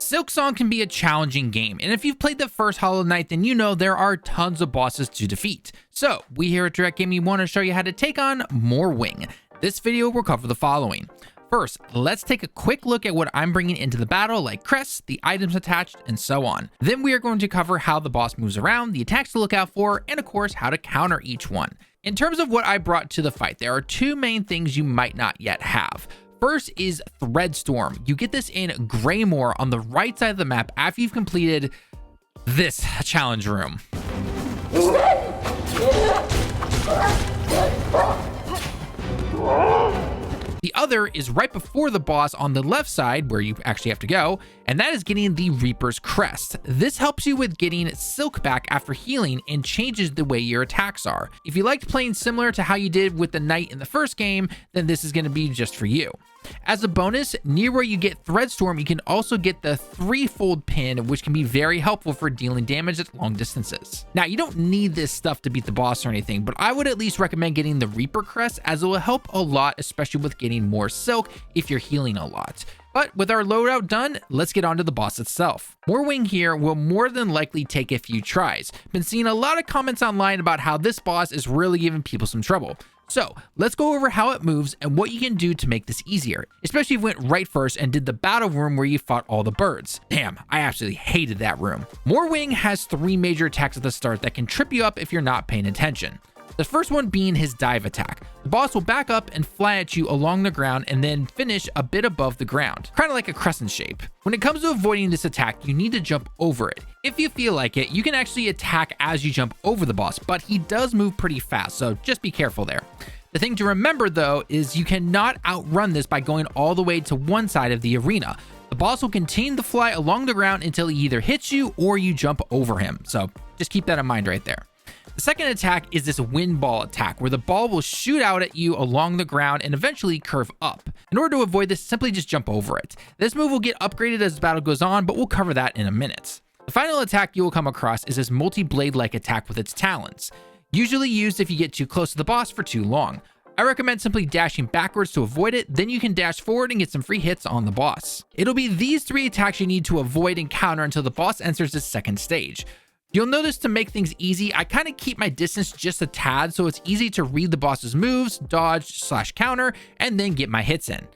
Silksong can be a challenging game, and if you've played the first Hollow Knight, then you know there are tons of bosses to defeat. So, we here at Direct Gaming want to show you how to take on Moorwing. This video will cover the following. First, let's take a quick look at what I'm bringing into the battle, like crests, the items attached, and so on. Then we are going to cover how the boss moves around, the attacks to look out for, and of course, how to counter each one. In terms of what I brought to the fight, there are two main things you might not yet have. First is Threadstorm. You get this in Greymoor on the right side of the map after you've completed this challenge room. The other is right before the boss on the left side where you actually have to go, and that is getting the Reaper's Crest. This helps you with getting Silk back after healing and changes the way your attacks are. If you liked playing similar to how you did with the Knight in the first game, then this is going to be just for you. As a bonus, near where you get Threadstorm, you can also get the threefold pin, which can be very helpful for dealing damage at long distances. Now, you don't need this stuff to beat the boss or anything, but I would at least recommend getting the Reaper Crest, as it will help a lot, especially with getting more Silk if you're healing a lot. But with our loadout done, let's get on to the boss itself. Moorwing here will more than likely take a few tries. Been seeing a lot of comments online about how this boss is really giving people some trouble. So let's go over how it moves and what you can do to make this easier, especially if you went right first and did the battle room where you fought all the birds. Damn, I absolutely hated that room. Moorwing has three major attacks at the start that can trip you up if you're not paying attention. The first one being his dive attack. The boss will back up and fly at you along the ground and then finish a bit above the ground, kind of like a crescent shape. When it comes to avoiding this attack, you need to jump over it. If you feel like it, you can actually attack as you jump over the boss, but he does move pretty fast, so just be careful there. The thing to remember though is you cannot outrun this by going all the way to one side of the arena. The boss will continue to fly along the ground until he either hits you or you jump over him, so just keep that in mind right there. The second attack is this wind ball attack, where the ball will shoot out at you along the ground and eventually curve up. In order to avoid this, simply just jump over it. This move will get upgraded as the battle goes on, but we'll cover that in a minute. The final attack you will come across is this multi-blade-like attack with its talons, usually used if you get too close to the boss for too long. I recommend simply dashing backwards to avoid it, then you can dash forward and get some free hits on the boss. It'll be these three attacks you need to avoid and counter until the boss enters the second stage. You'll notice to make things easy, I kind of keep my distance just a tad so it's easy to read the boss's moves, dodge / counter, and then get my hits in.